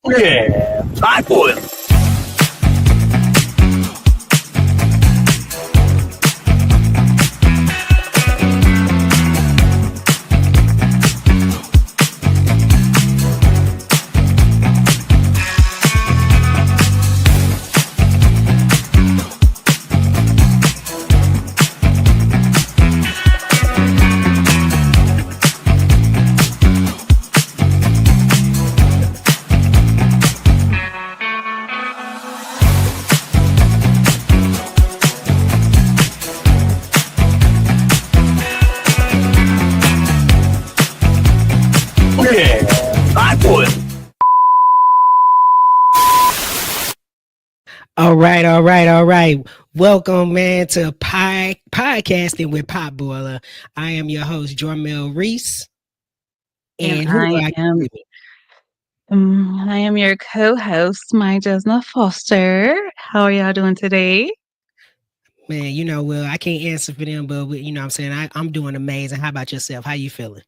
Yeah, hot boy. Yeah, hot boy. All right. Welcome, man, to podcasting with Pop Boiler. I am your host, Jormel Reese. And And who do I got with me? I am your co-host, my Jesna Foster. How are y'all doing today? Man, well, I can't answer for them, but what I'm saying? I'm doing amazing. How about yourself? How you feeling?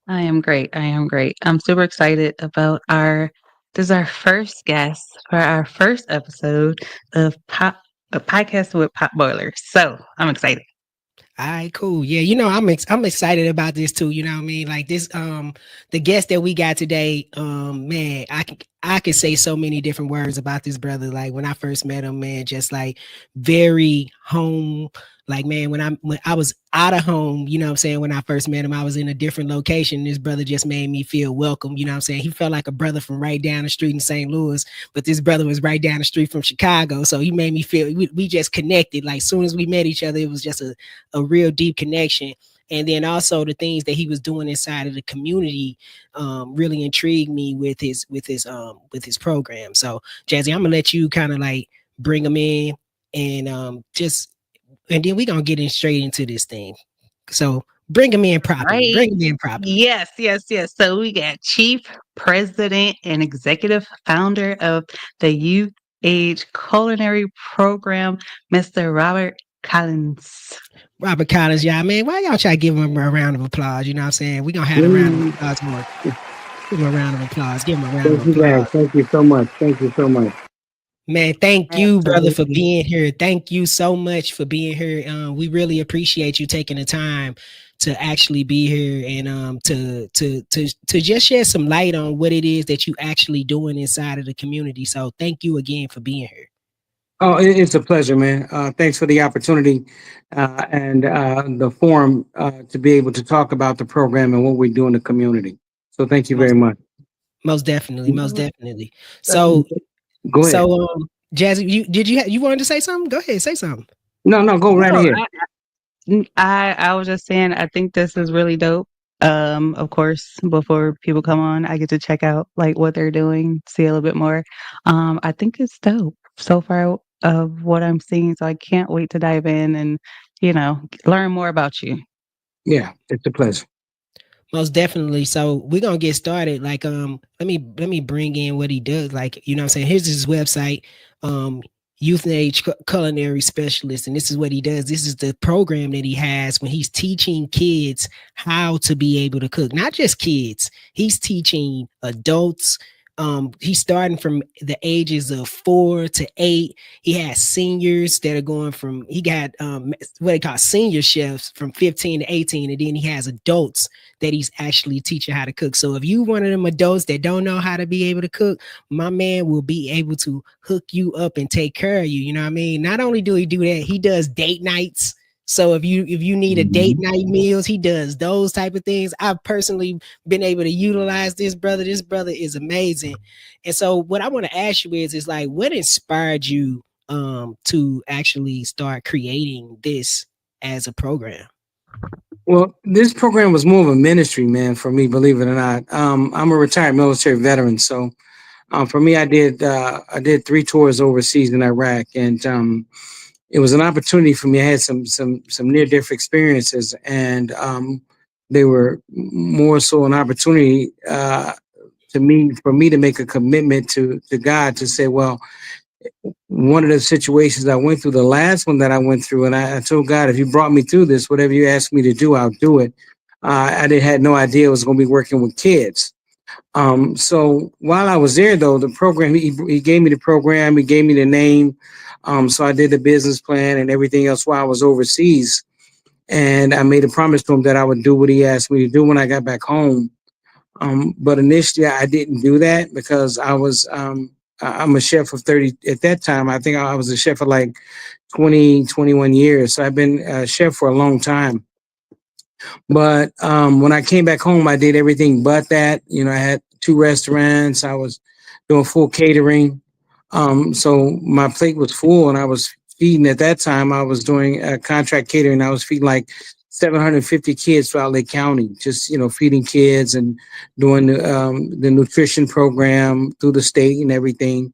I am great. I'm super excited about this is our first guest for our first episode of a podcast with Pop Boiler. So I'm excited. All right, cool. Yeah, I'm excited about this too. You know what I mean? Like this, the guest that we got today, man, I can say so many different words about this brother. Like when I first met him, man, just like very home. Like man, when I was out of home, you know what I'm saying? When I first met him, I was in a different location. This brother just made me feel welcome. You know what I'm saying? He felt like a brother from right down the street in St. Louis, but this brother was right down the street from Chicago. So he made me feel we just connected. Like soon as we met each other, it was just a real deep connection. And then also the things that he was doing inside of the community really intrigued me with his program. So Jazzy, I'm gonna let you kind of like bring him in and and then we're gonna get in straight into this thing. So bring him in properly. Right. Bring him in properly. Yes. So we got Chief President and Executive Founder of the Youthage Culinary Program, Mr. Robert Collins. Robert Collins, y'all, man. Why y'all try to give him a round of applause? You know what I'm saying? We're gonna have a round of applause more. Give him a round of applause. Give him a round of applause. Thank you so much. Thank you so much. Man, thank you, brother, for being here. Thank you so much for being here. We really appreciate you taking the time to actually be here and to just shed some light on what it is that you actually doing inside of the community. So thank you again for being here. Oh, it's a pleasure, man. Thanks for the opportunity and the forum to be able to talk about the program and what we do in the community. So thank you very much. Most definitely. So go ahead. So, Jazzy, you wanted to say something? Go ahead, say something. No, go right ahead. I was just saying, I think this is really dope. Of course, before people come on, I get to check out like what they're doing, see a little bit more. I think it's dope so far of what I'm seeing. So I can't wait to dive in and, learn more about you. Yeah, it's a pleasure. Most definitely. So we're gonna get started. Like, let me bring in what he does. Like, you know what I'm saying? Here's his website, Youthage Culinary Specialist, and this is what he does. This is the program that he has when he's teaching kids how to be able to cook. Not just kids, he's teaching adults. He's starting from the ages of 4 to 8. He has seniors that are going from, he got what they call senior chefs from 15 to 18. And then he has adults that he's actually teaching how to cook. So if you one of them adults that don't know how to be able to cook, my man will be able to hook you up and take care of you. You know what I mean? Not only do he do that, he does date nights. So if you need a date night meals, he does those type of things. I've personally been able to utilize this brother. This brother is amazing. And so what I want to ask you is like, what inspired you to actually start creating this as a program? Well, this program was more of a ministry, man, for me, believe it or not. I'm a retired military veteran. So for me, I did 3 tours overseas in Iraq, and it was an opportunity for me. I had some near-death experiences, and they were more so an opportunity for me to make a commitment to God to say, well, one of the situations I went through, the last one that I went through, and I told God, if you brought me through this, whatever you asked me to do, I'll do it. I had no idea I was going to be working with kids. So while I was there, though, the program he gave me the program, he gave me the name. So I did the business plan and everything else while I was overseas, and I made a promise to him that I would do what he asked me to do when I got back home. But initially, I didn't do that because I'm a chef of 30 at that time. I think I was a chef for like 20, 21 years. So I've been a chef for a long time. But when I came back home, I did everything but that. You know, I had two restaurants. I was doing full catering. So my plate was full, and I was feeding at that time. I was doing contract catering. I was feeding like 750 kids throughout Lake County, just feeding kids and doing the nutrition program through the state and everything.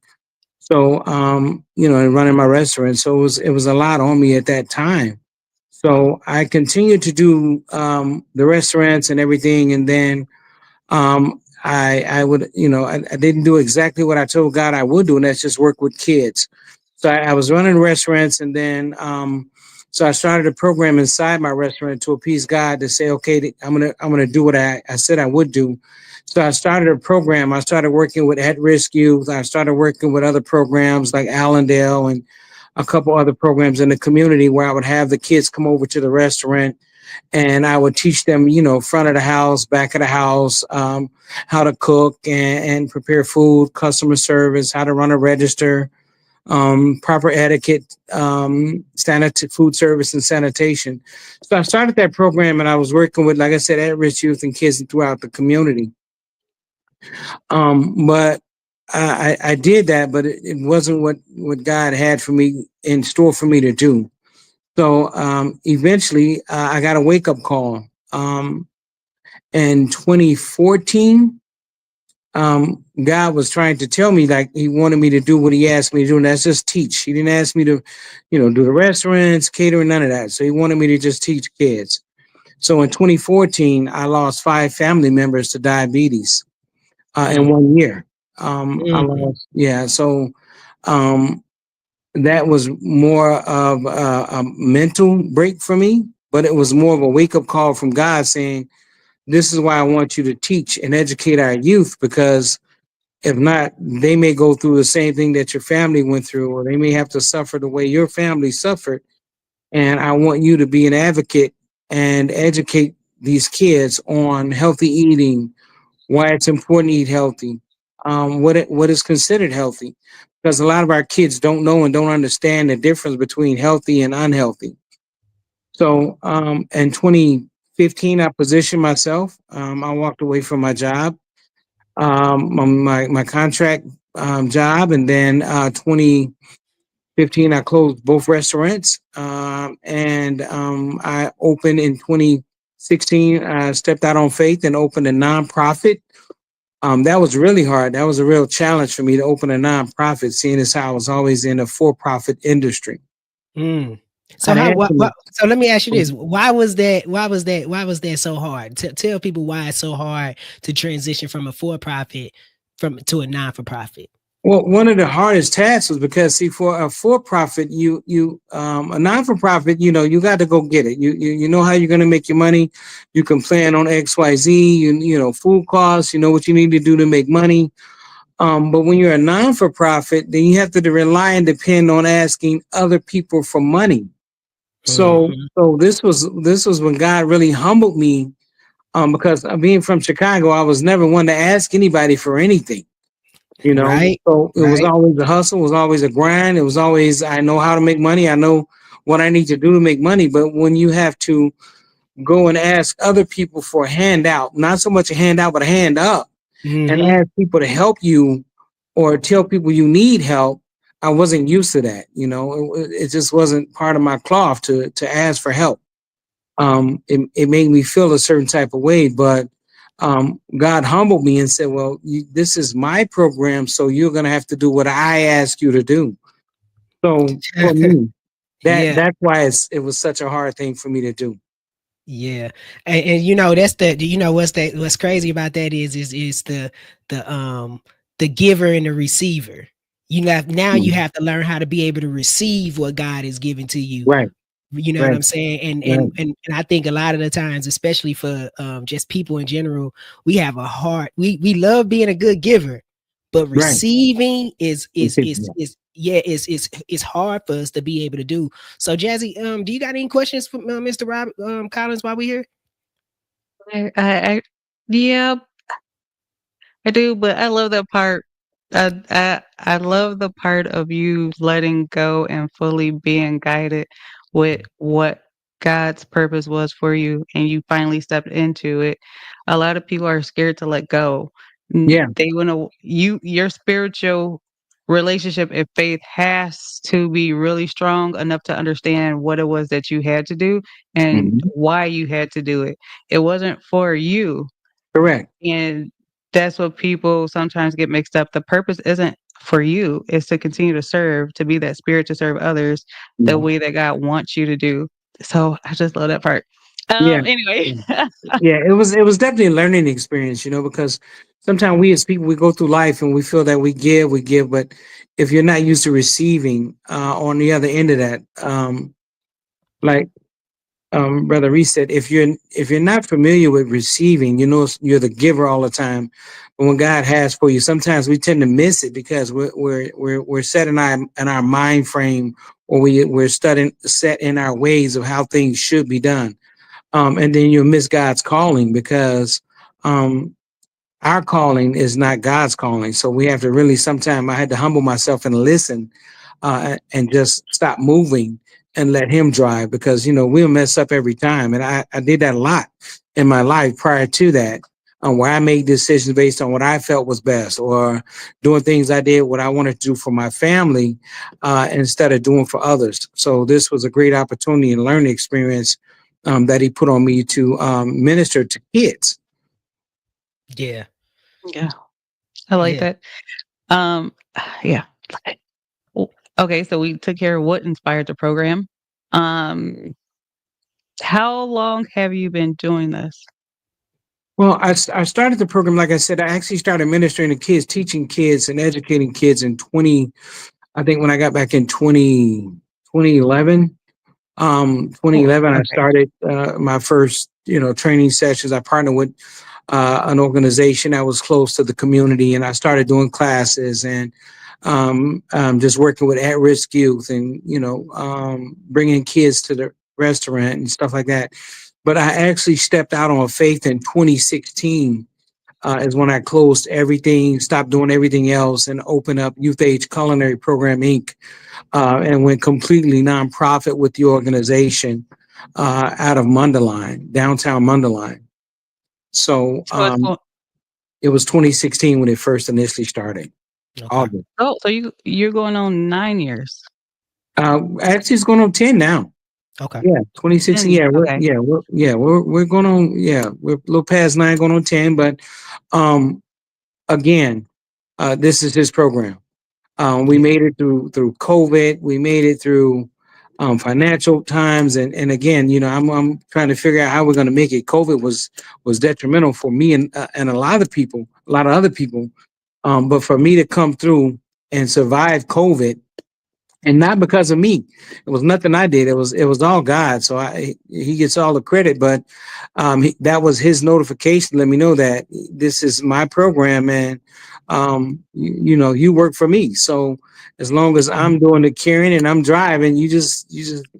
So and running my restaurant. So it was a lot on me at that time. So I continued to do the restaurants and everything, and then I would I didn't do exactly what I told God I would do, and that's just work with kids. So I was running restaurants, and then so I started a program inside my restaurant to appease God to say, okay, I'm gonna do what I said I would do. So I started a program. I started working with at-risk youth. I started working with other programs like Allendale and a couple other programs in the community where I would have the kids come over to the restaurant and I would teach them, front of the house, back of the house, how to cook and prepare food, customer service, how to run a register, proper etiquette, food service and sanitation. So I started that program and I was working with, like I said, at-risk youth and kids throughout the community. But I did that, but it wasn't what God had for me in store for me to do. So eventually, I got a wake up call. In 2014, God was trying to tell me like He wanted me to do what He asked me to do, and that's just teach. He didn't ask me to, do the restaurants, catering, none of that. So He wanted me to just teach kids. So in 2014, I lost 5 family members to diabetes in 1 year. I lost, yeah. So that was more of a mental break for me, but it was more of a wake up call from God saying, this is why I want you to teach and educate our youth, because if not, they may go through the same thing that your family went through, or they may have to suffer the way your family suffered. And I want you to be an advocate and educate these kids on healthy eating, why it's important to eat healthy, what is considered healthy, because a lot of our kids don't know and don't understand the difference between healthy and unhealthy. So in 2015, I positioned myself. I walked away from my job, my contract job, and then 2015, I closed both restaurants, and I opened in 2016. I stepped out on faith and opened a nonprofit. That was really hard. That was a real challenge for me to open a nonprofit, seeing as how I was always in a for-profit industry. So so let me ask you this: why was that? Why was that so hard? Tell people why it's so hard to transition from a for-profit to a non-for-profit. Well, one of the hardest tasks was because, see, for a for-profit, a non-for-profit, you got to go get it. You know how you're going to make your money. You can plan on XYZ. You know food costs. You know what you need to do to make money. But when you're a non-for-profit, then you have to rely and depend on asking other people for money. So this was when God really humbled me. Because being from Chicago, I was never one to ask anybody for anything. Right. So it was always a hustle, it was always a grind. It was always, I know how to make money. I know what I need to do to make money. But when you have to go and ask other people for a handout, not so much a handout, but a hand up, and ask people to help you or tell people you need help, I wasn't used to that. It just wasn't part of my cloth to ask for help. It made me feel a certain type of way, but God humbled me and said, well, this is my program, so you're going to have to do what I ask you to do. So for me, that's why it was such a hard thing for me to do. Yeah. And that's what's crazy about that is the giver and the receiver. You have to learn how to be able to receive what God is giving to you. Right. You know what Right. I'm saying? And Right. and I think a lot of the times, especially for just people in general, we have a heart. We love being a good giver, but Right. receiving is Yeah. yeah, it's hard for us to be able to do. So Jazzy, do you got any questions for Mr. Rob Collins while we here? I yeah, I do, but I love that part. I love the part of you letting go and fully being guided with what God's purpose was for you, and you finally stepped into it. A lot of people are scared to let go. Yeah. They want to your spiritual relationship and faith has to be really strong enough to understand what it was that you had to do and Mhm. why you had to do it. It wasn't for you, Correct. and that's what people sometimes get mixed up. The purpose isn't for you, it's to continue to serve, to be that spirit to serve others the Yeah. way that God wants you to do. So I just love that part. Yeah. Anyway. Yeah, it was definitely a learning experience, because sometimes we as people we go through life and we feel that we give, but if you're not used to receiving on the other end of that, like Brother Reese said, if you're not familiar with receiving, you're the giver all the time. But when God has for you, sometimes we tend to miss it because we're set in our mind frame, or we're studying set in our ways of how things should be done. And then you'll miss God's calling because um, our calling is not God's calling. So we have to really, sometime I had to humble myself and listen and just stop moving and let him drive because, we'll mess up every time. And I did that a lot in my life prior to that, where I made decisions based on what I felt was best or doing things I did what I wanted to do for my family instead of doing for others. So this was a great opportunity and learning experience that he put on me to minister to kids. Yeah, Yeah, I like yeah. that. Um, yeah. O Okay, so we took care of what inspired the program. Um, how long have you been doing this? Well, I started the program, like I said, I actually started ministering to kids, teaching kids and educating kids in I think when I got back in 2011. Oh, 2011, I okay. started my first, training sessions. I partnered with an organization that was close to the community, and I started doing classes and just working with at-risk youth, and bringing kids to the restaurant and stuff like that. But I actually stepped out on faith in 2016. Is when I closed everything, stopped doing everything else, and opened up Youthage Culinary Program Inc. And went completely nonprofit with the organization out of Mundelein, downtown Mundelein. So So it's going it was 2016 when it first initially started. Okay, August. so you're going on 9 years. Actually, it's going on 10 now. okay. Yeah, 2016. 10, Yeah, okay. we're going on. Yeah, we're a little past 9, going on 10. But um, again, this is his program. We Yeah. made it through COVID. We made it through financial times, and again, I'm trying to figure out how we're going to make it. COVID was detrimental for me and a lot of people, a lot of other people. But for me to come through and survive COVID, and not because of me, it was nothing I did. It was all God. So he gets all the credit, but that was his notification to let me know that this is my program, and you work for me. So as long as I'm doing the carrying and I'm driving, you just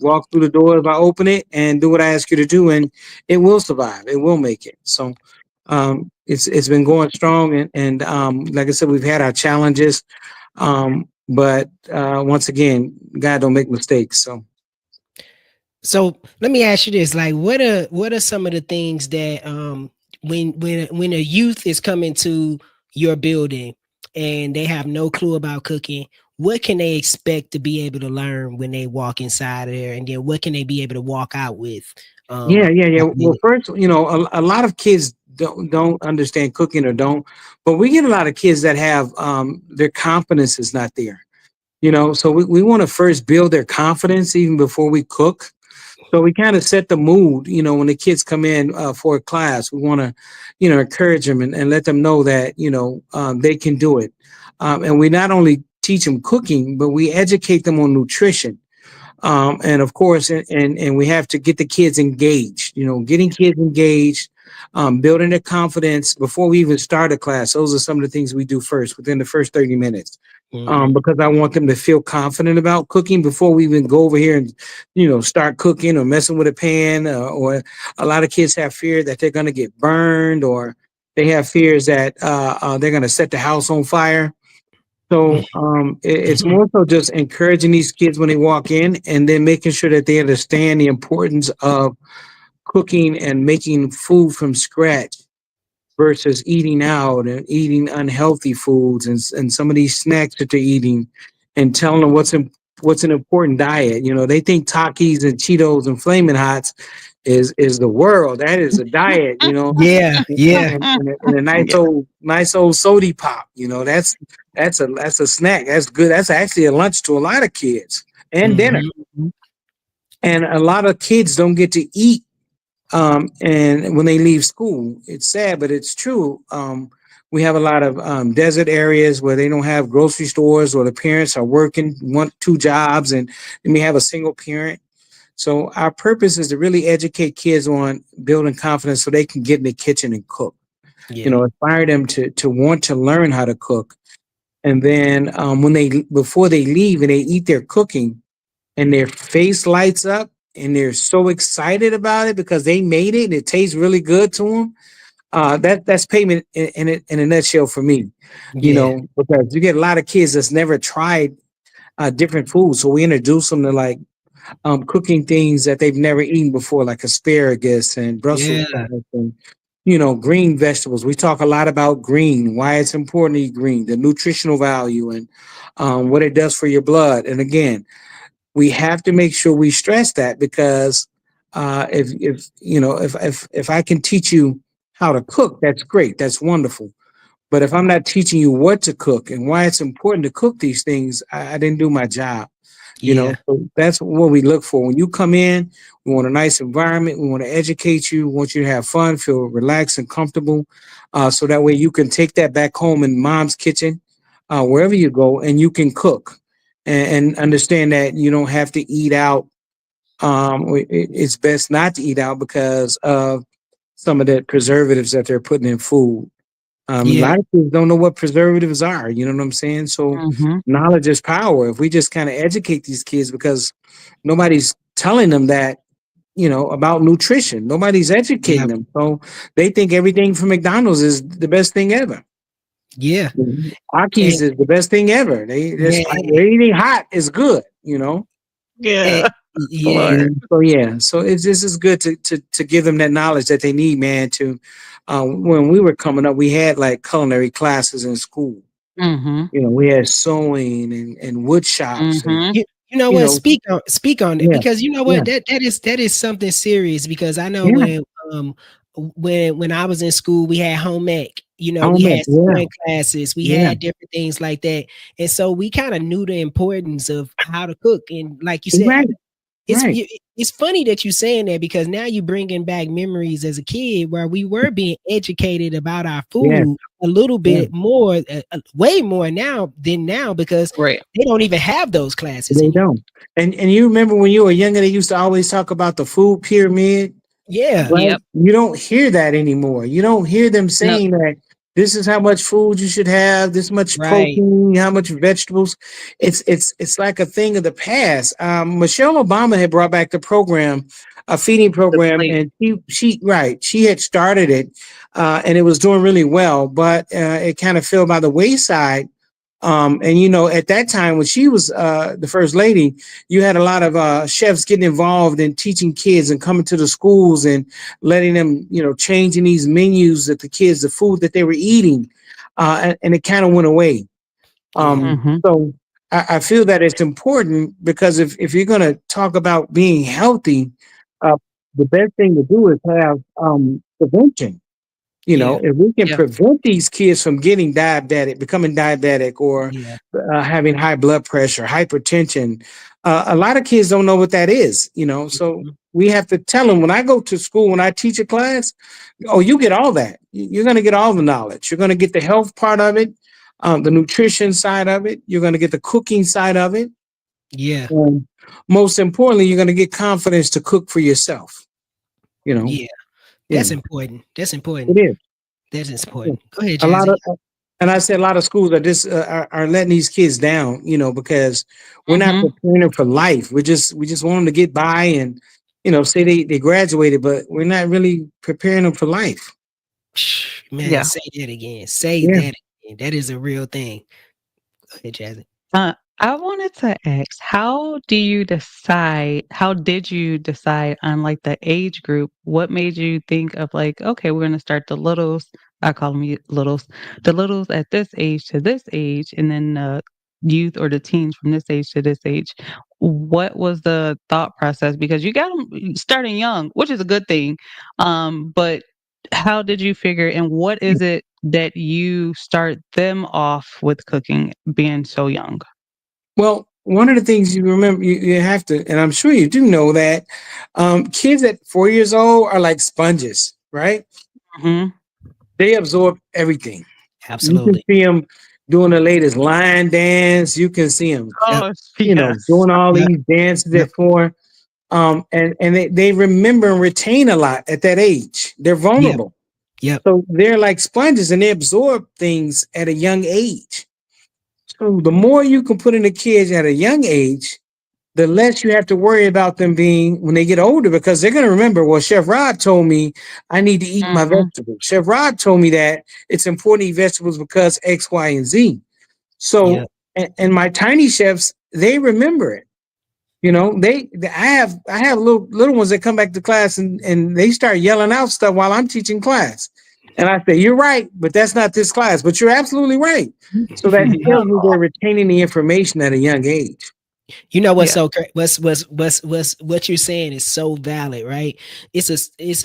walk through the door if I open it and do what I ask you to do, and it will survive. It will make it. So it's been going strong, and like I said, we've had our challenges, but once again, God don't make mistakes. So let me ask you this: like, what are some of the things that when a youth is coming to your building and they have no clue about cooking, what can they expect to be able to learn when they walk inside of there, and then what can they be able to walk out with? Yeah, yeah, yeah. After Well, they- first, a lot of kids don't understand cooking or don't, but we get a lot of kids that have their confidence is not there. So we want to first build their confidence even before we cook. So we kind of set the mood, when the kids come in for a class. We want to, encourage them and let them know that, they can do it. And we not only teach them cooking, but we educate them on nutrition. And of course, and we have to get the kids engaged. Getting kids engaged, building their confidence before we even start a class. Those are some of the things we do first within the first 30 minutes. Because I want them to feel confident about cooking before we even go over here and, start cooking or messing with a pan. Or a lot of kids have fear that they're going to get burned, or they have fears that they're going to set the house on fire. So it's more so just encouraging these kids when they walk in, and then making sure that they understand the importance of cooking and making food from scratch versus eating out and eating unhealthy foods and some of these snacks that they're eating, and telling them what's an important diet. They think Takis and Cheetos and Flaming Hots is the world. That is a diet, Yeah, yeah, and a nice old sody pop. That's a snack. That's good. That's actually a lunch to a lot of kids, and dinner. Mhm. And a lot of kids don't get to eat. And when they leave school, it's sad, but it's true. We have a lot of desert areas where they don't have grocery stores, or the parents are working 1, 2 jobs, and we have a single parent. So our purpose is to really educate kids on building confidence so they can get in the kitchen and cook. Yeah, Inspire them to want to learn how to cook. And then before they leave and they eat their cooking, and their face lights up and they're so excited about it because they made it and it tastes really good to them. That's payment in a nutshell for me. yeah, Because you get a lot of kids that's never tried different foods, so we introduce them to like cooking things that they've never eaten before, like asparagus and Brussels yeah, sprouts and green vegetables. We talk a lot about green, why it's important to eat green, the nutritional value, and what it does for your blood. And again, we have to make sure we stress that, because if I can teach you how to cook, that's great, that's wonderful. But if I'm not teaching you what to cook and why it's important to cook these things, I didn't do my job. yeah, So that's what we look for when you come in. We want a nice environment. We want to educate you. We want you to have fun, feel relaxed and comfortable, so that way you can take that back home in mom's kitchen, wherever you go, and you can cook, and understand that you don't have to eat out. It's best not to eat out because of some of the preservatives that they're putting in food. A yeah, lot of kids don't know what preservatives are. You know what I'm saying? So Mhm. knowledge is power. If we just kind of educate these kids, because nobody's telling them that, about nutrition. Nobody's yeah, educating them. So they think everything from McDonald's is the best thing ever. yeah, Takis and, is the best thing ever. They just yeah, anything hot is good. and, Yeah, yeah, Lord. So yeah, so it's this is good to give them that knowledge that they need, man. To when we were coming up, we had like culinary classes in school. Mhm. We had sewing and wood shops, and Mhm. you know you what? know, Speak on it, yeah, because you know yeah, what, that is something serious, because I know yeah. um when I was in school, we had home ec. Oh We man, had yeah, sewing classes, we yeah, had different things like that, and so we kind of knew the importance of how to cook. And like you said, right, it's right, you- it's funny that you're saying that, because now you're bringing back memories as a kid where we were being educated about our yeah, food a little yeah. bit more, way more now, because Right. they don't even have those classes They anymore. don't. And you remember when you were younger, they used to always talk about the food pyramid. Yeah, Right? Yep. You don't hear that anymore. You don't hear them No. saying that this is how much food you should have, this much right. protein, how much vegetables. It's like a thing of the past. Michelle Obama had brought back the program, a feeding The program, plate. and she had started it, and it was doing really well, but it kind of fell by the wayside. And at that time when she was the first lady, you had a lot of chefs getting involved in teaching kids and coming to the schools and letting them, changing these menus that the food that they were eating, and it kind of went away. Yeah, Mhm. So I feel that it's important, because if you're going to talk about being healthy, uh, the best thing to do is have prevention. yeah, If we can Yeah. prevent these kids from becoming diabetic, or yeah. having high blood pressure, hypertension, a lot of kids don't know what that is. So Mhm. we have to tell them. When I go to school, when I teach a class, oh, you get all that. You're going to get all the knowledge. You're going to get the health part of it, the nutrition side of it. You're going to get the cooking side of it. Yeah. And most importantly, you're going to get confidence to cook for yourself. You know, Yeah. yeah, That's important. That's important. it is. That is important. Go ahead, A lot Jazzy. of, and I said a lot of schools are just are letting these kids down, because we're not Mm-hmm. preparing them for life. We just want them to get by and say they graduated, but we're not really preparing them for life. Man, Yeah. say that again. Say Yeah. that again. That is a real thing. Go ahead, Jazzy. I wanted to ask, how did you decide on like the age group? What made you think of like, okay, we're going to start the littles, I call them littles, the littles at this age to this age, and then youth or the teens from this age to this age. What was the thought process? Because you got them starting young, which is a good thing. But how did you figure, and what is it that you start them off with cooking being so young? Well, one of the things you remember, you have to, and I'm sure you do know that kids at 4 years old are like sponges, right? Mhm. They absorb everything. You can Absolutely. see them doing the latest line dance. You can see them, Yep. Oh, yes. doing all Yep. these dances Yep. at 4. And they remember and retain a lot at that age. They're Yep. vulnerable. Yep. So they're like sponges and they absorb things at a young age. So the more you can put in the kids at a young age, the less you have to worry about them being when they get older, because they're going to remember, well, Chef Rod told me I need to eat my Mhm. vegetables. Chef Rod told me that it's important to eat vegetables because X, Y, and Z. So, Yep. and my tiny chefs, they remember it. I have little ones that come back to class and they start yelling out stuff while I'm teaching class. And I say, you're right, but that's not this class. But you're absolutely right. So that tells me they're retaining the information at a young age. You know what's Yeah. so what you're saying is so valid, right? It's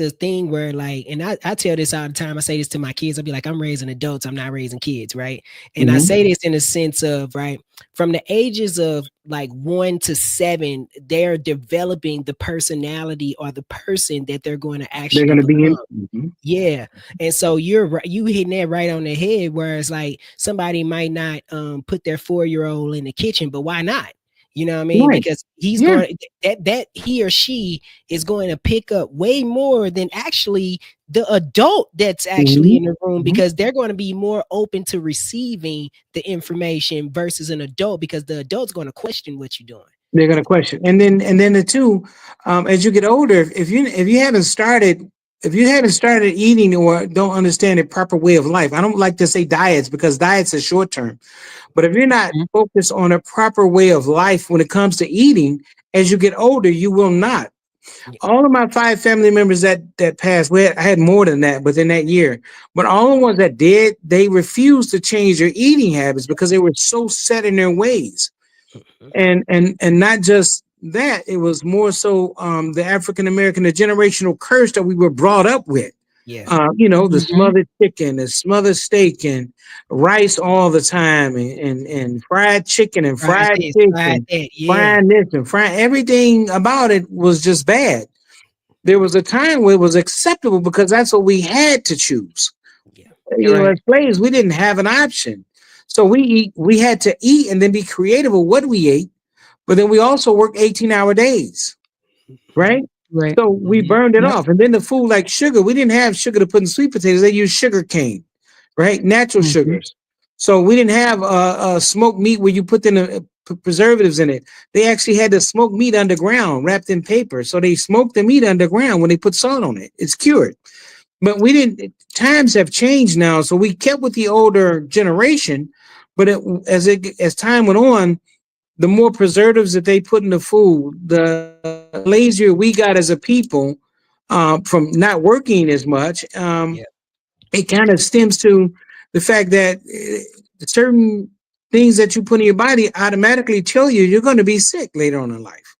a thing where like, and I tell this all the time. I say this to my kids. I'll be like, I'm raising adults. I'm not raising kids, right? And I Mhm. say this in a sense of right from the ages of like 1 to 7, they're developing the personality or the person that they're going to They're actually going to be in. become. Yeah. And so you're right, you hitting that right on the head, whereas like somebody might not put their 4-year-old in the kitchen, but why not? You know what I mean? Right. Because he's Yeah. going that he or she is going to pick up way more than actually the adult that's actually Mhm. in the room, Mhm. because they're going to be more open to receiving the information versus an adult, because the adult's going to question what you're doing. They're going to question, and then the two, as you get older, if you haven't started eating or don't understand a proper way of life, I don't like to say diets because diets are short term. But if you're not Mhm. focused on a proper way of life when it comes to eating, as you get older, you will not. Yeah. All of my 5 family members that passed, I had more than that within that year. But all the ones that did, they refused to change their eating habits because they were so set in their ways. Mhm. And not just that, it was more so the African American, the generational curse that we were brought up with. Yeah. The Mhm. smothered chicken, the smothered steak, and rice all the time, and fried chicken, and Fried fried this, fish, fried and that. Yeah. frying this, and frying everything about it was just bad. There was a time where it was acceptable because that's what we had to choose. Yeah. You're right. As slaves, we didn't have an option. So we had to eat and then be creative with what we ate, but then we also work 18-hour days, Mhm. right? Right. So we Mhm. burned it Yep. off. And then the food like sugar, we didn't have sugar to put in sweet potatoes. They used sugar cane, right? Natural Mhm. sugars. So we didn't have smoked meat where you put preservatives in it. They actually had the smoked meat underground wrapped in paper. So they smoked the meat underground when they put salt on it. It's cured. But we didn't, times have changed now. So we kept with the older generation, but as time went on, the more preservatives that they put in the food, the lazier we got as a people from not working as much. Yeah. It kind of stems to the fact that certain things that you put in your body automatically tell you you're going to be sick later on in life.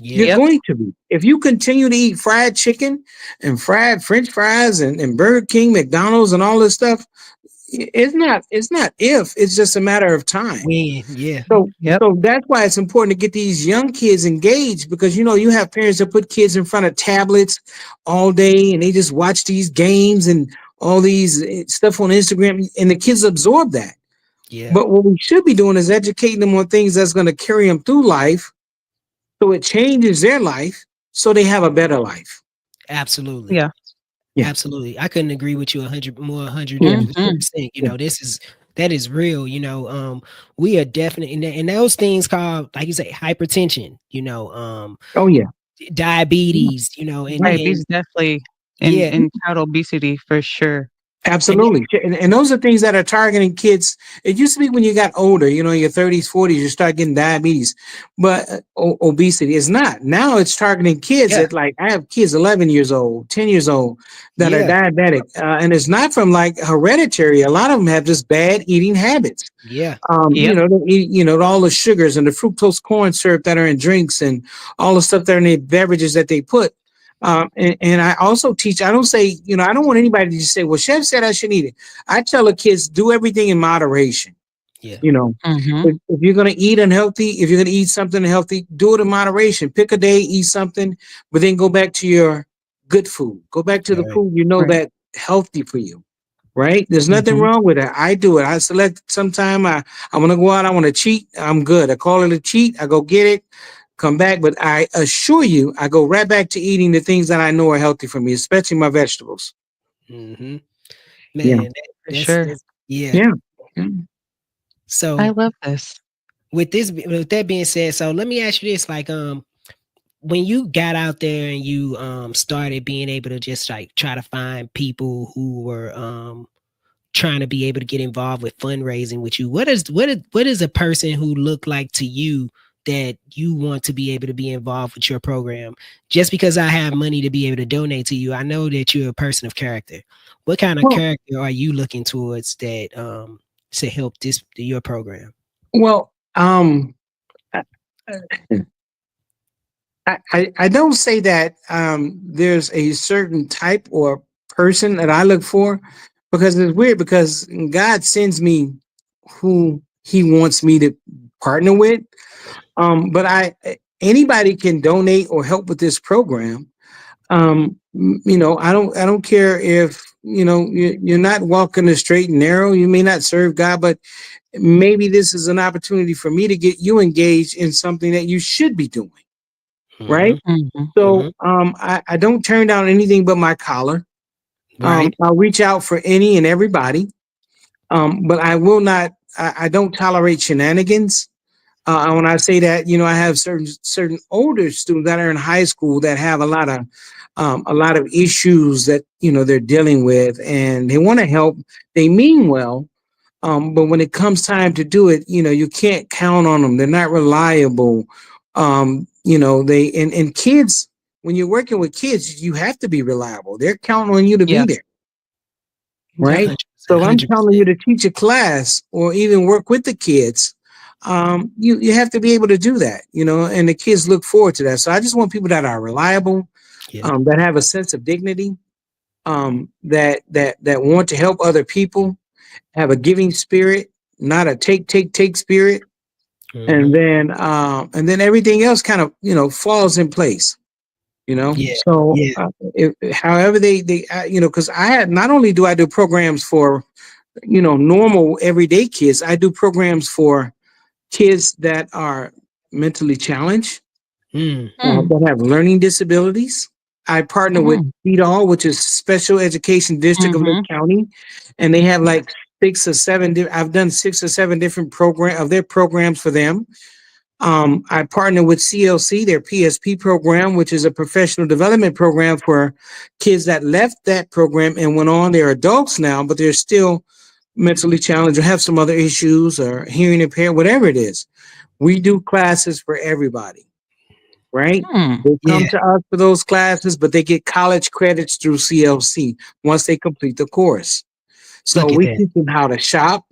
You're Yeah. Yep. going to be. If you continue to eat fried chicken and fried French fries and Burger King, McDonald's, and all this stuff, it's not if, it's just a matter of time. When. Yeah. So Yep. so that's why it's important to get these young kids engaged, because you have parents that put kids in front of tablets all day and they just watch these games and all these stuff on Instagram, and the kids absorb that. Yeah, But what we should be doing is educating them on things that's going to carry them through life, so it changes their life, so they have a better life. absolutely. Yeah. Yeah, Absolutely. I couldn't agree with you 100 yeah, Hmm. percent. You yeah. know, that is real. We are definitely and those things called, like you say, hypertension, Oh yeah, diabetes, Right. and These definitely yeah, in child obesity for sure. and absolutely. And those are things that are targeting kids. It used to be when you got older, your 30s, 40s, you start getting diabetes, but obesity is not. Now it's targeting kids yeah, that, like, I have kids 11 years old, 10 years old that are yeah, diabetic. And it's not from like hereditary. A lot of them have just bad eating habits. yeah, Yep. They eat, all the sugars and the fructose corn syrup that are in drinks and all the stuff that are in the beverages that they put. And I also teach, I don't say, I don't want anybody to just say, well, chef said I should eat it. I tell the kids, do everything in moderation. yeah. You know, Hmm. if you're going to eat unhealthy, if you're going to eat something unhealthy, do it in moderation. Pick a day, eat something, but then go back to your good food. Go back to the All right. food Right. that healthy for you. Right? There's nothing Hmm. wrong with that. I do it. I select sometime I want to go out, I want to cheat. I'm good. I call it a cheat. I go get it, come back. But I assure you, I go right back to eating the things that I know are healthy for me, especially my vegetables. Mm-hmm. Yeah. Man, For sure. that's yeah. Yeah. Yeah. I So love this. with that being said, so let me ask you this: like, when you got out there and you started being able to just like try to find people who were trying to be able to get involved with fundraising with you, what is a person who look like to you that you want to be able to be involved with your program? Just because I have money to be able to donate to you, I know that you're a person of character. What kind of Well, character are you looking towards that to help this your program? well, I, I don't say that there's a certain type or person that I look for, because it's weird, because God sends me who he wants me to partner with. But anybody can donate or help with this program. I don't care if you're not walking the straight and narrow. You may not serve God, but maybe this is an opportunity for me to get you engaged in something that you should be doing, right? Mm-hmm. Hmm. Mm-hmm. So I don't turn down anything but my collar. Right. I'll reach out for any and everybody, but I will not. I don't tolerate shenanigans. And when I say that, I have certain older students that are in high school that have a lot of issues that they're dealing with, and they want to help. They mean well, but when it comes time to do it, you can't count on them. They're not reliable. They and kids. When you're working with kids, you have to be reliable. They're counting on you to Yeah. be there, A right? hundred So percent. if I'm Hundred telling you percent. to teach a class or even work with the kids, you have to be able to do that, and the kids look forward to that. So I just want people that are reliable, Yeah. that have a sense of dignity, that want to help other people, have a giving spirit, not a take spirit, Mm-hmm. and then everything else kind of falls in place. Yeah. So Yeah. however they because I had, not only do I do programs for normal everyday kids, I do programs for kids that are mentally challenged, Mm. Mm. that have learning disabilities. I partner with Mm. CEDAL, which is Special Education District of Lake Hmm. County, and they have like six or seven. I've done 6 or 7 different their programs for them. I partner with CLC, their PSP program, which is a professional development program for kids that left that program and went on. They're adults now, but they're still mentally challenged or have some other issues or hearing impaired, whatever it is. We do classes for everybody, right? Mm. They come Yeah. to us for those classes, but they get college credits through CLC once they complete the course. So Look at we that. teach them how to shop,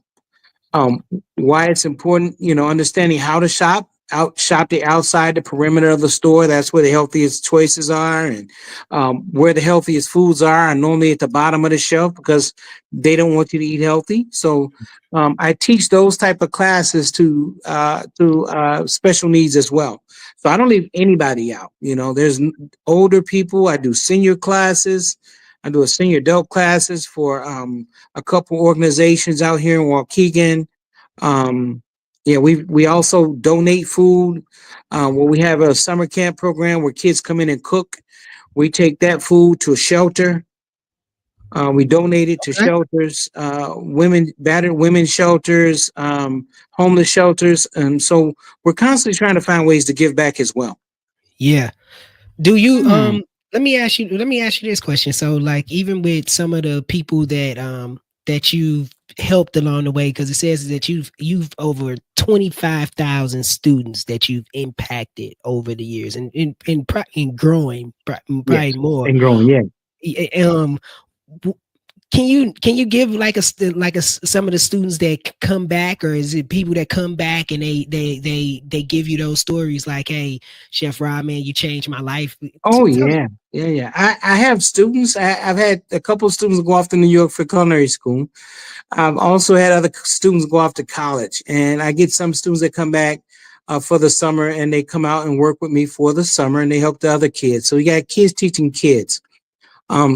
um, why it's important, understanding how to shop the outside, the perimeter of the store. That's where the healthiest choices are, and where the healthiest foods are normally at the bottom of the shelf, because they don't want you to eat healthy. So I teach those type of classes to special needs as well. So I don't leave anybody out. There's older people. I do senior classes. I do a senior adult classes for a couple organizations out here in Waukegan. Um, yeah, we also donate food. Where we have a summer camp program where kids come in and cook. We take that food to a shelter. We donate it to Okay. shelters, battered women shelters, homeless shelters, and so we're constantly trying to find ways to give back as well. Yeah. Do you Hmm. let me ask you this question. So like even with some of the people that you've helped along the way, because it says that you've over 25,000 students that you've impacted over the years and in growing Yes, probably more. and growing. Yeah. Um can you give like some of the students that come back, or is it people that come back and they give you those stories like, hey, Chef Rob, man, you changed my life. Oh Tell us. yeah, yeah, yeah. I have students. I've had a couple of students go off to New York for culinary school. I've also had other students go off to college, and I get some students that come back for the summer, and they come out and work with me for the summer, and they help the other kids. So we got kids teaching kids.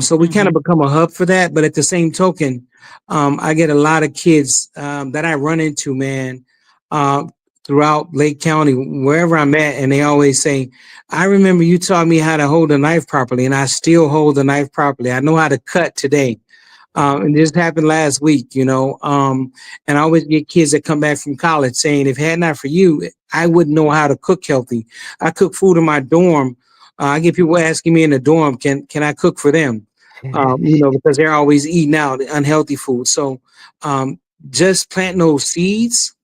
So we kind of Hmm. become a hub for that. But at the same token, I get a lot of kids that I run into, man, uh, throughout Lake County, wherever I'm at, and they always say, "I remember you taught me how to hold a knife properly, and I still hold the knife properly. I know how to cut today." And this happened last week, and I always get kids that come back from college saying, if it had not for you, I wouldn't know how to cook healthy. I cook food in my dorm. I get people asking me in the dorm, can I cook for them? Because they're always eating out unhealthy food. So um, just planting those seeds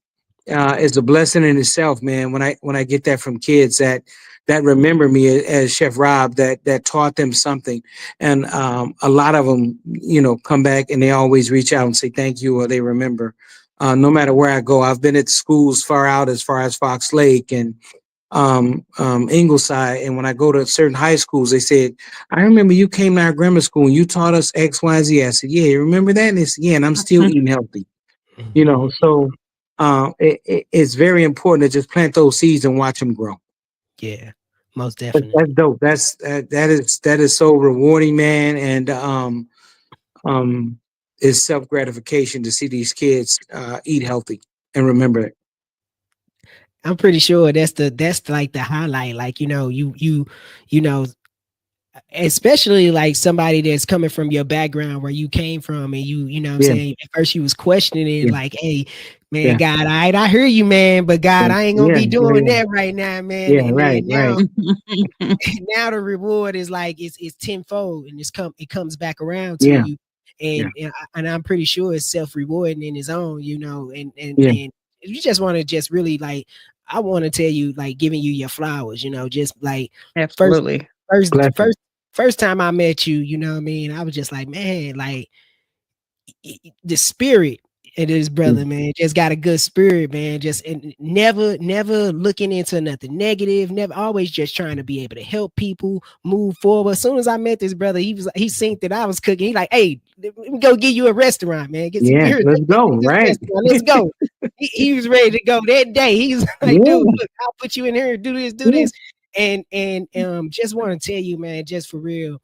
is a blessing in itself, man. When I get that from kids that remember me as Chef Rob, that taught them something, and a lot of them, come back and they always reach out and say thank you, or they remember. No matter where I go, I've been at schools far out as far as Fox Lake and Ingleside, and when I go to certain high schools, they said, "I remember you came to our grammar school and you taught us X, Y, Z." I said, "Yeah, you remember that?" And they said, "Yeah," and I'm still eating healthy. So it's very important to just plant those seeds and watch them grow. Yeah, most That's definitely. dope. That is so rewarding, man, and um, it's self gratification to see these kids eat healthy and remember it. I'm pretty sure that's like the highlight. Like, you know, especially like somebody that's coming from your background where you came from, and you know what I'm Yeah, saying, at first you was questioning it yeah, like, hey, man, yeah, God, all right, I hear you, man, but God, yeah, I ain't gonna yeah, be doing yeah, that right now, man. yeah. And then Right, right. now now the reward is like it's tenfold, and it comes back around to Yeah, you. yeah, And I'm pretty sure it's self-rewarding in its own, yeah. and you just want to just really like, I want to tell you, like, giving you your flowers, just like first Absolutely. first Blessing. first first time I met you, you know what I mean? I was just like, man, like the spirit of this Mm. brother, man, just got a good spirit, man. Just and never looking into nothing negative, never, always just trying to be able to help people move forward. As soon as I met this brother, he seen that I was cooking. He like, hey, let me go get you a restaurant, man. Get some Yeah, here, let's take go. this Right. restaurant. Let's go. He was ready to go that day. He was like, dude, Yeah, look, I'll put you in here and do this, do yeah. this. And just want to tell you, man, just for real,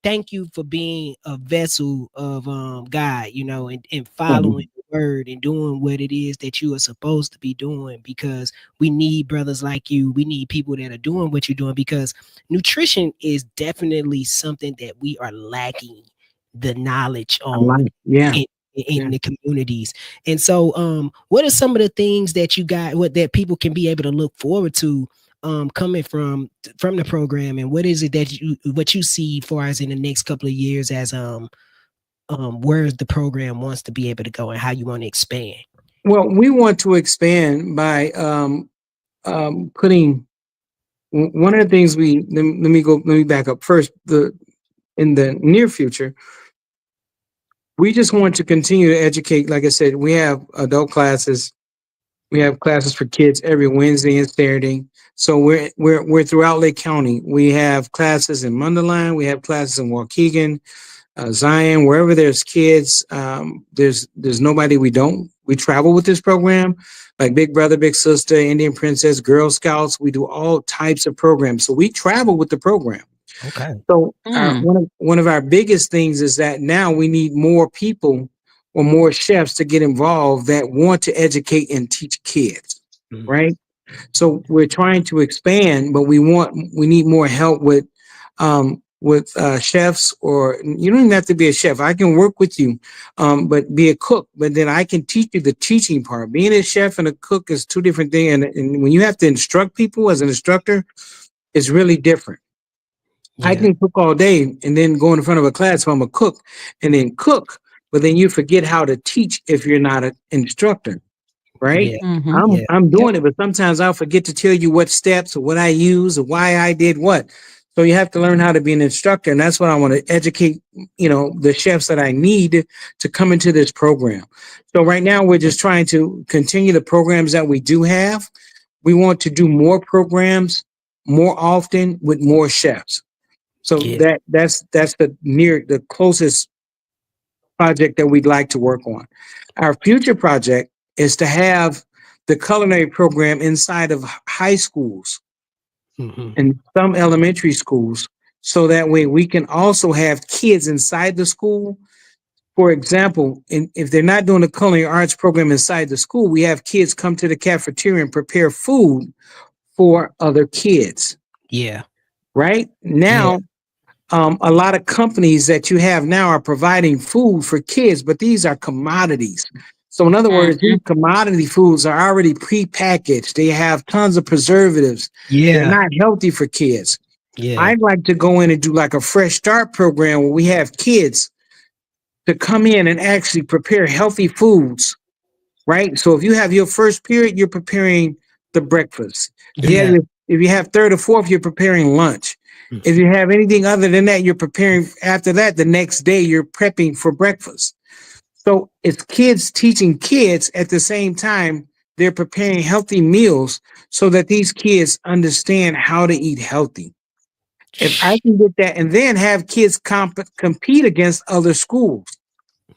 thank you for being a vessel of God, and following Mhm. the word and doing what it is that you are supposed to be doing, because we need brothers like you. We need people that are doing what you're doing, because nutrition is definitely something that we are lacking the knowledge I on like. Yeah, in yeah. the communities. And so what are some of the things that you got, what that people can be able to look forward to coming from the program, and what is it that what you see for us in the next couple of years as where the program wants to be able to go and how you want to expand? Well, we want to expand by putting one of the things let me back up first. The In the near future, we just want to continue to educate. Like I said, we have adult classes. We have classes for kids every Wednesday and Saturday. So we're throughout Lake County. We have classes in Mundelein. We have classes in Waukegan, Zion, wherever there's kids. There's nobody we don't. We travel with this program, like Big Brother, Big Sister, Indian Princess, Girl Scouts. We do all types of programs. So we travel with the program. Okay. So Mm. one of our biggest things is that now we need more people or more chefs to get involved that want to educate and teach kids, Mhm. right? So we're trying to expand, but we need more help with chefs, or you don't even have to be a chef. I can work with you, but be a cook. But then I can teach you the teaching part. Being a chef and a cook is two different things. And when you have to instruct people as an instructor, it's really different. I Yeah. can cook all day and then go in front of a class if I'm a cook and then cook, but then you forget how to teach if you're not an instructor, right? Yeah. Mm-hmm. I'm Yeah. I'm Yep. doing it, but sometimes I'll forget to tell you what steps or what I use or why I did what. So you have to learn how to be an instructor, and that's what I want to educate, the chefs that I need to come into this program. So right now we're just trying to continue the programs that we do have. We want to do more programs more often with more chefs. So Yeah. that's the closest project that we'd like to work on. Our future project is to have the culinary program inside of high schools Hmm. and some elementary schools, so that way we can also have kids inside the school. For example, if they're not doing the culinary arts program inside the school, we have kids come to the cafeteria and prepare food for other kids. Yeah. Right Yeah. now, a lot of companies that you have now are providing food for kids, but these are commodities. So, in other words, Mm-hmm. these commodity foods are already prepackaged. They have tons of preservatives. They're Yeah. not healthy for kids. Yeah. I'd like to go in and do like a fresh start program where we have kids to come in and actually prepare healthy foods, right? So if you have your first period, you're preparing the breakfast. Yeah. If you have third or fourth, you're preparing lunch. If Mhm. you have anything other than that, you're preparing after that. The next day, you're prepping for breakfast. So it's kids teaching kids at the same time. They're preparing healthy meals so that these kids understand how to eat healthy. If I can get that, and then have kids compete against other schools,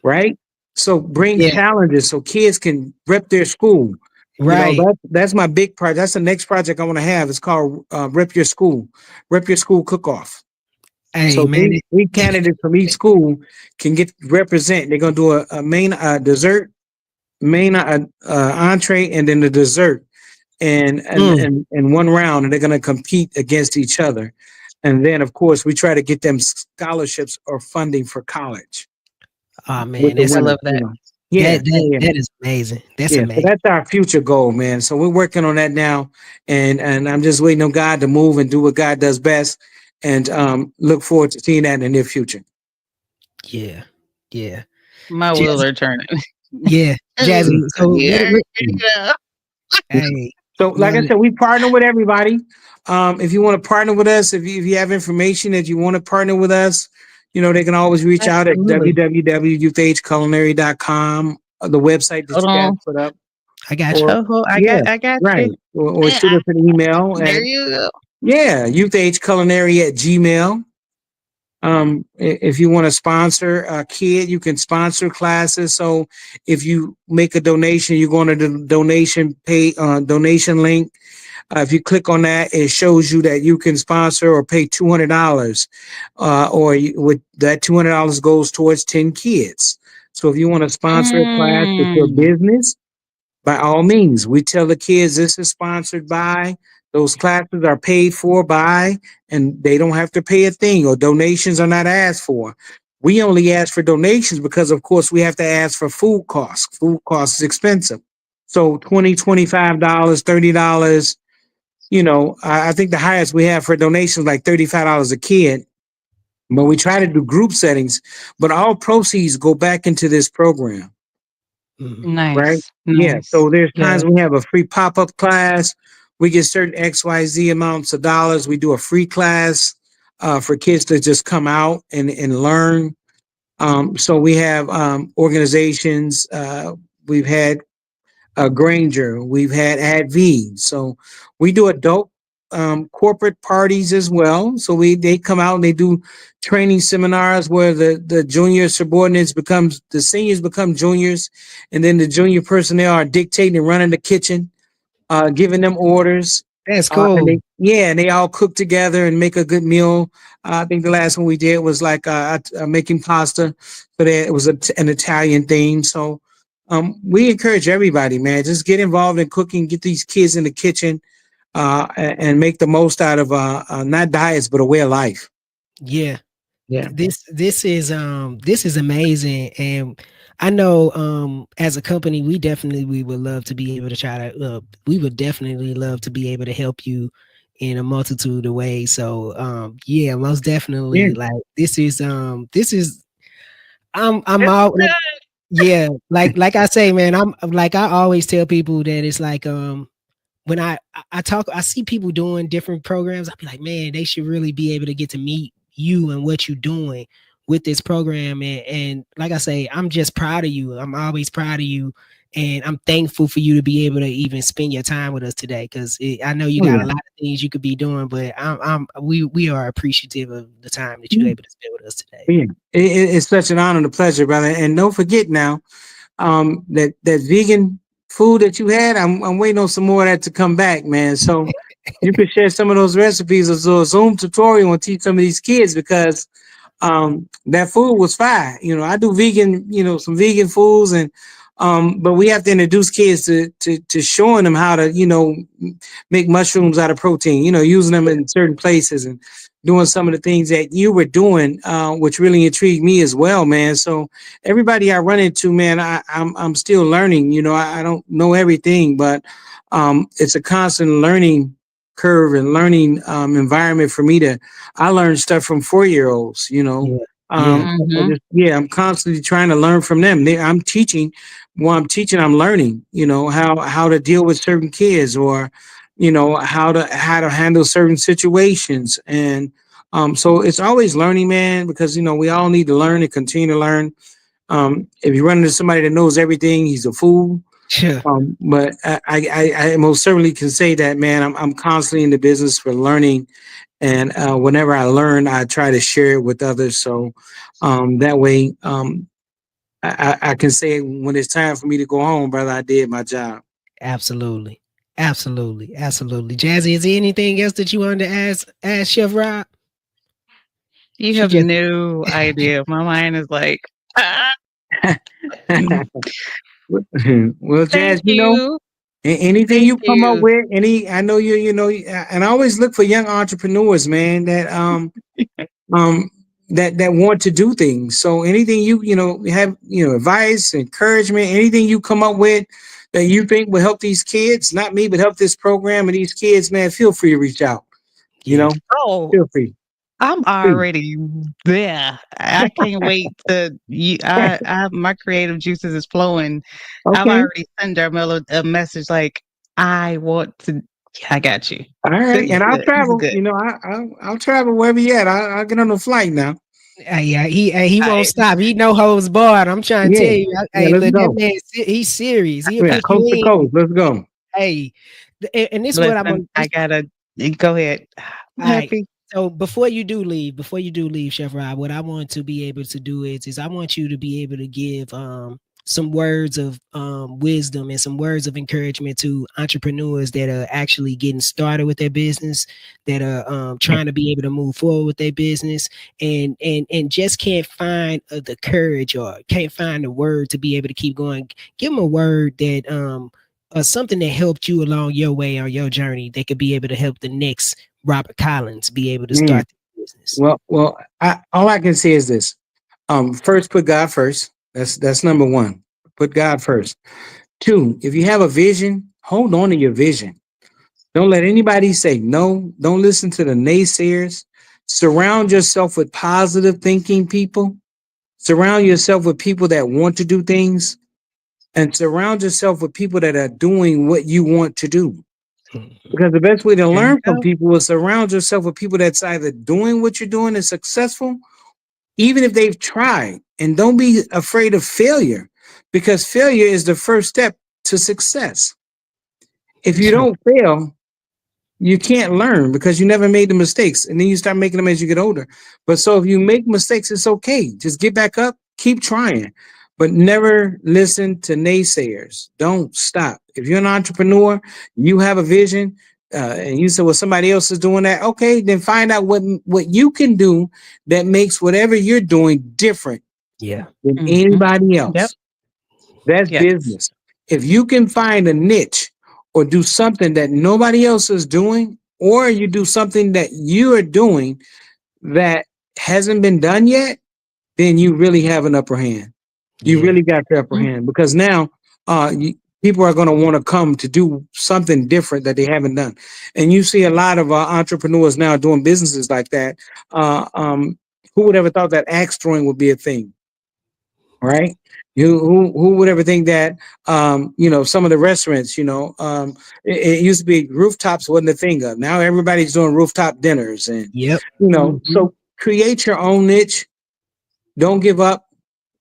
right? So bring Yeah. challenges so kids can rep their school. Right. That's my big project. That's the next project I want to have. It's called Rep Your School Cook Off. Hey, So man. three candidates from each school can get represent. They're gonna do a main dessert, main entree, and then the dessert, and and Mm. and and one round, and they're gonna compete against each other. And then, of course, we try to get them scholarships or funding for college Oh with man, the that's I winners. love that. Yeah, that yeah, that yeah. that is amazing. That's Yeah, so amazing. that's our future goal, man. So we're working on that now, and I'm just waiting on God to move and do what God does best, and look forward to seeing that in the near future. Yeah. Yeah. My wheels Jazzy. are turning. Yeah. Jazzy. Mm. So Yeah, what Mm. yeah. hey, So, you like know, I said, we partner with everybody. If you want to partner with us, if you have information that you want to partner with us, they can always reach out at absolutely. www.youthageculinary.com, the website that Hold you guys on. put up, I got you. or Oh, yeah, I got you. right, or Yeah, shoot us an email there at you go. youthhageculinary@gmail. If you want to sponsor a kid, you can sponsor classes. So if you make a donation, you go to the donation link. If you click on that, it shows you that you can sponsor or pay $200, with that $200 goes towards 10 kids. So if you want to sponsor a class with your Mm. business, by all means, we tell the kids this is sponsored by, those classes are paid for by, and they don't have to pay a thing, or donations are not asked for. We only ask for donations because, of course, we have to ask for food costs. Food costs is expensive. So $25, $30. I think the highest we have for donations like $35 a kid. But we try to do group settings, but all proceeds go back into this program. Mhm. Right? Nice. Yeah. Nice. So there's Yeah. times we have a free pop-up class. We get certain XYZ amounts of dollars. We do a free class for kids to just come out and learn. So we have organizations. We've had Granger. We've had AdV. So we do adult corporate parties as well. So they come out and they do training seminars where the junior subordinates the seniors become juniors, and then the junior personnel are dictating and running the kitchen, giving them orders. That's And cool. and they all cook together and make a good meal. I think the last one we did was like making pasta, so that it was an Italian theme. So we encourage everybody, man, just get involved in cooking, get these kids in the kitchen, and make the most out of not diets but a way of life. Yeah. Yeah. This is amazing, and I know as a company we would love to be able to try to we would definitely love to be able to help you in a multitude of ways. So yeah, most Yeah. definitely, like this is I'm It's all like, good. yeah, like I say, man, I'm like I always tell people that it's like when I talk, I see people doing different programs. I'll be like, man, they should really be able to get to meet you and what you're doing with this program. And like I say, I'm just proud of you. I'm always proud of you. And I'm thankful for you to be able to even spend your time with us today. Cause I know you Oh, got yeah. a lot of things you could be doing, but we are appreciative of the time that you're Yeah. able to spend with us today. Yeah. It's such an honor and a pleasure, brother. And don't forget now, that vegan food that you had, I'm waiting on some more of that to come back, man. So you could share some of those recipes or so a Zoom tutorial and teach some of these kids because that food was fire. I do vegan, some vegan foods and but we have to introduce kids to showing them how to, make mushrooms out of protein, using them in certain places and doing some of the things that you were doing, which really intrigued me as well, man. So everybody I run into, man, I'm still learning. I don't know everything, but it's a constant learning curve and learning environment for me to. I learn stuff from 4 year olds. Yeah. Yeah. Mm-hmm. I'm constantly trying to learn from them. I'm teaching. While I'm teaching, I'm learning. How to deal with certain kids, or how to handle certain situations, and so it's always learning, man. Because we all need to learn and continue to learn. If you run into somebody that knows everything, he's a fool. Sure. But I most certainly can say that, man. I'm constantly in the business for learning, and whenever I learn, I try to share it with others. So that way, I can say when it's time for me to go home, brother, I did my job. Absolutely. Absolutely. Absolutely. Jazzy, is there anything else that you wanted to ask Chef Rob? You She have just no idea. My mind is like, ah, mm, Well, thank Jazz, you. anything Thank you come up you. with, I know and I always look for young entrepreneurs, man, um that want to do things. So anything you have, advice, encouragement, anything you come up with that you think will help these kids, not me, but help this program and these kids, man, feel free to reach out. You yeah. know, Oh, feel free. I'm Please. already there. I can't wait to you. My creative juices is flowing. I've Okay. already sent her a message like, I want to. Yeah, I got you. All right. This is And I'll good. This is travel. good. I'll travel wherever you at. I'll get on a flight now. Yeah, he All won't right. stop. He no holds barred. I'm trying to Yeah. tell you. Yeah, Hey, let's look, that go. man, he's serious. He'll Yeah, put you coast to in. coast. Let's go. Hey, and this is what I'm Listen, gonna. I gotta go ahead. I'm All right. happy. So before you do leave, Chef Rob, what I want to be able to do is I want you to be able to give some words of wisdom and some words of encouragement to entrepreneurs that are actually getting started with their business, that are trying to be able to move forward with their business, and just can't find the courage or can't find the word to be able to keep going. Give them a word that something that helped you along your way on your journey that could be able to help the next Robert Collins be able to Man. start the business. Well, all I can say is this. First, put God first. That's number one. Put God first. Two, if you have a vision, hold on to your vision. Don't let anybody say no. Don't listen to the naysayers. Surround yourself with positive thinking people. Surround yourself with people that want to do things, and surround yourself with people that are doing what you want to do. Mhm. Because the best way to There you learn from go. people is surround yourself with people that's either doing what you're doing is successful, even if they've tried. And don't be afraid of failure, because failure is the first step to success. If you Sure. don't fail, you can't learn because you never made the mistakes. And then you start making them as you get older. But so if you make mistakes, it's okay. Just get back up, keep trying, but never listen to naysayers. Don't stop. If you're an entrepreneur, you have a vision, and you said, well, somebody else is doing that. Okay, then find out what you can do that makes whatever you're doing different Yeah. than Mhm. anybody Yep. else. That's Yes. business. If you can find a niche or do something that nobody else is doing, or you do something that you are doing that hasn't been done yet, then you really have an upper hand. You Yeah. really got the upper Mm. hand because now people are going to want to come to do something different that they haven't done. And you see a lot of entrepreneurs now doing businesses like that. Uh, um, who would ever thought that axe throwing would be a thing? Right? Who would ever think that some of the restaurants, it used to be rooftops wasn't a thing of. Now everybody's doing rooftop dinners and Yep. Mhm. so create your own niche. Don't give up.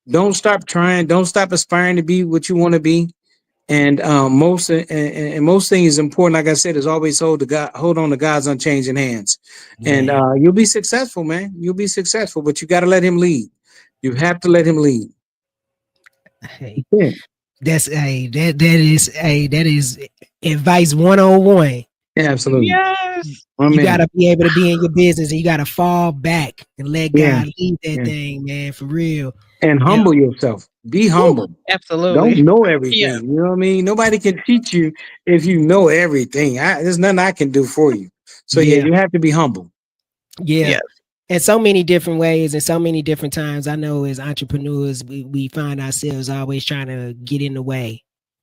Don't stop trying. Don't stop aspiring to be what you want to be. And most things important, like I said, is always hold on to God's unchanging hands, and Man. you'll be successful, man. You'll be successful, but you got to let Him lead. You have to let Him lead. Hey, Yeah, that is advice 101. absolutely. Yes. My You man. gotta be able to be in your business and you gotta fall back and let Yeah, God lead that yeah. thing, man, for real. And And humble yourself. Be whew, humble. Don't Absolutely. know Yeah. everything. You know what I mean? Nobody can teach you if you know everything. There's nothing I can do for you. So yeah, yeah, you have to be humble. yeah. Yes. In so many different ways and so many different times. I know as entrepreneurs, we find ourselves always trying to get in the way,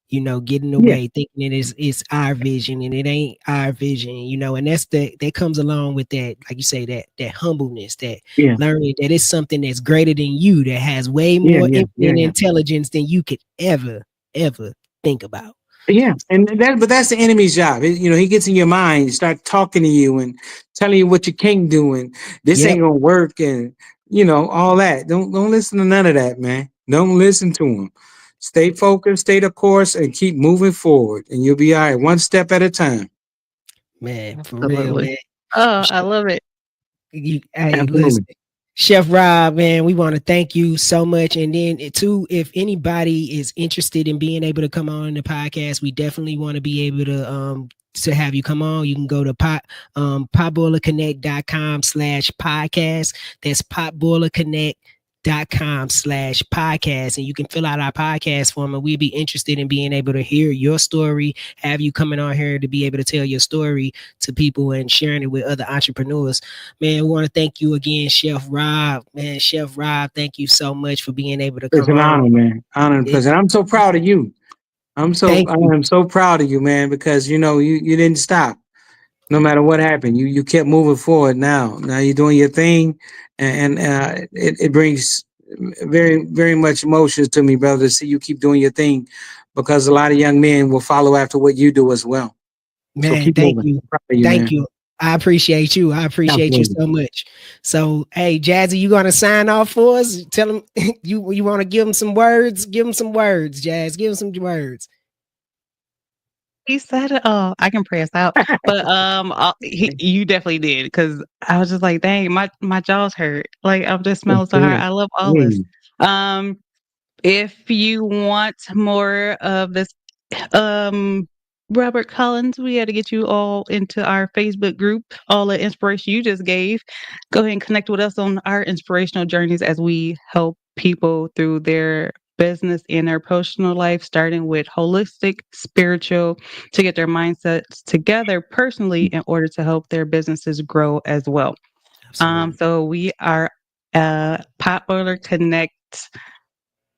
get in the Yeah, way, thinking it's our vision and it ain't our vision, and that comes along with that, like you say, that humbleness, that yeah, learning that it's something that's greater than you, that has way yeah, more yeah, yeah, infinite yeah. intelligence than you could ever think about. Yeah, and but that's the enemy's job. He gets in your mind, start talking to you and telling you what you can't do, and this Yep, ain't gonna work, and all that. Don't listen to none of that, man. Don't listen to him. Stay focused, stay the course, and keep moving forward, and you'll be all right, one step at a time. man, for real, Absolutely. man. Oh, I love it. Hey, listen, Absolutely. Chef Rob, man, we want to thank you so much. And then too, if anybody is interested in being able to come on the podcast, we definitely want to be able to have you come on. You can go to potboilerconnect.com/podcast. That's potboilerconnect.com/podcast, and you can fill out our podcast form, and we'd be interested in being able to hear your story, have you coming on here to be able to tell your story to people and sharing it with other entrepreneurs. Man, we want to thank you again, Chef Rob. Man, Chef Rob, thank you so much for being able to It's come an on. honor, man. Honor and It, pleasure. I'm so proud of you. thank I you, am so proud of you, man, because you didn't stop. No matter what happened, you kept moving forward. Now you're doing your thing, and it brings very very much emotions to me, brother, to see you keep doing your thing, because a lot of young men will follow after what you do as well. So man. keep Thank moving. you, I'm proud of you, thank man. you. I appreciate you. I appreciate you Absolutely. so much. So, hey, Jazzy, you gonna sign off for us? Tell them you want to give them some words. Give them some words, Jazz. Give them some words. He said it all. I can pray us out, but you definitely did because I was just like, dang, my jaws hurt. Like I'm just smelling so hard. Yeah. I love all this. Yeah. Um, if you want more of this, um, Robert Collins, we had to get you all into our Facebook group. All the inspiration you just gave. Go ahead and connect with us on our inspirational journeys as we help people through their business and their personal life, starting with holistic, spiritual, to get their mindsets together personally in order to help their businesses grow as well. Absolutely. So we are Potboiler Connect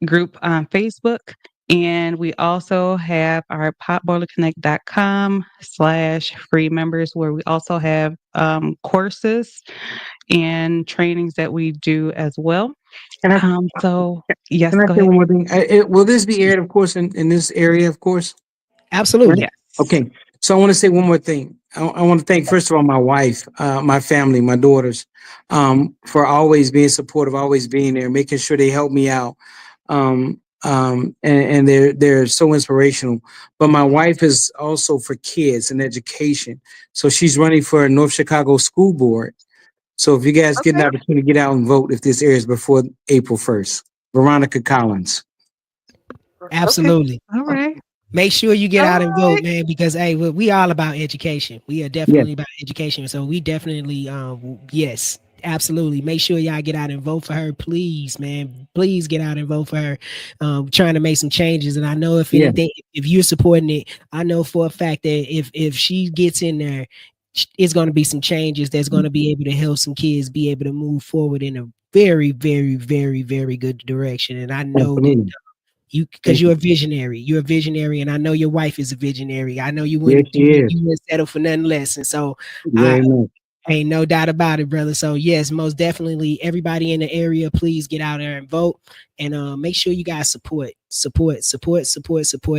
group on Facebook. And we also have our potboilerconnect.com/free members, where we also have courses and trainings that we do as well. Can I So yes, can I go say ahead. one more thing? Will this be aired, of course, in this area, of course? Right? Absolutely. Yes. Okay. So I want to say one more thing. I want to thank, first of all, my wife, my family, my daughters, for always being supportive, always being there, making sure they help me out. And they're so inspirational. But my wife is also for kids and education. So she's running for North Chicago School Board. So if you guys get an Okay. opportunity to get out and vote, if this airs before April 1st, Veronica Collins. Okay. Absolutely. All right. Make sure you get out and All vote, right. man, because hey, we all about education. We are Yes, definitely about education. So we definitely, yes, absolutely. Make sure y'all get out and vote for her, please, man. Please get out and vote for her. Trying to make some changes, and I know if yeah, anything, if you're supporting it, I know for a fact that if she gets in there, it's going to be some changes that's going to be able to help some kids be able to move forward in a very, very, very, very good direction. And I know that absolutely. you, because Thank you. you're a visionary, and I know your wife is a visionary. I know Yes, she is. you wouldn't settle for nothing less. And so I Very much. ain't no doubt about it, brother. So yes, most definitely everybody in the area, please get out there and vote. And make sure you guys support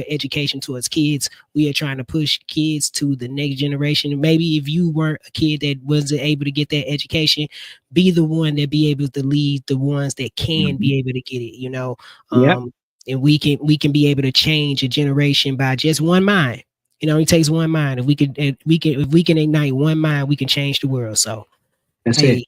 education towards kids. We are trying to push kids to the next generation. Maybe if you weren't a kid that wasn't able to get that education, be the one that be able to lead the ones that can Mhm. be able to get it, Yep, and we can be able to change a generation by just one mind. It takes one mind. If we can ignite one mind, we can change the world. So that's it. hey,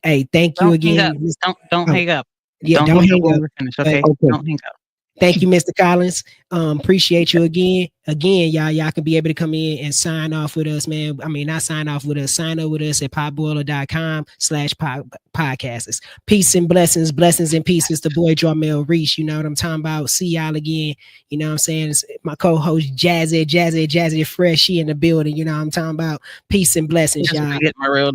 hey, thank you Don't hang up. again. Don't Oh, hang up. yeah, Don't don't hang up hang when up. we're finished, But okay? Okay. Don't hang up. thank you, Mr. Collins. Appreciate you again. Again, y'all can be able to come in and sign off with us, man. I mean, not sign off with us, sign up with us at potboiler.com/podcasters. Peace and blessings and peace. It's the boy Jarmel Reese. You know what I'm talking about. See y'all again. You know what I'm saying? It's my co-host Jazzy Fresh. She in the building. You know what I'm talking about. Peace and blessings, Just y'all. get my real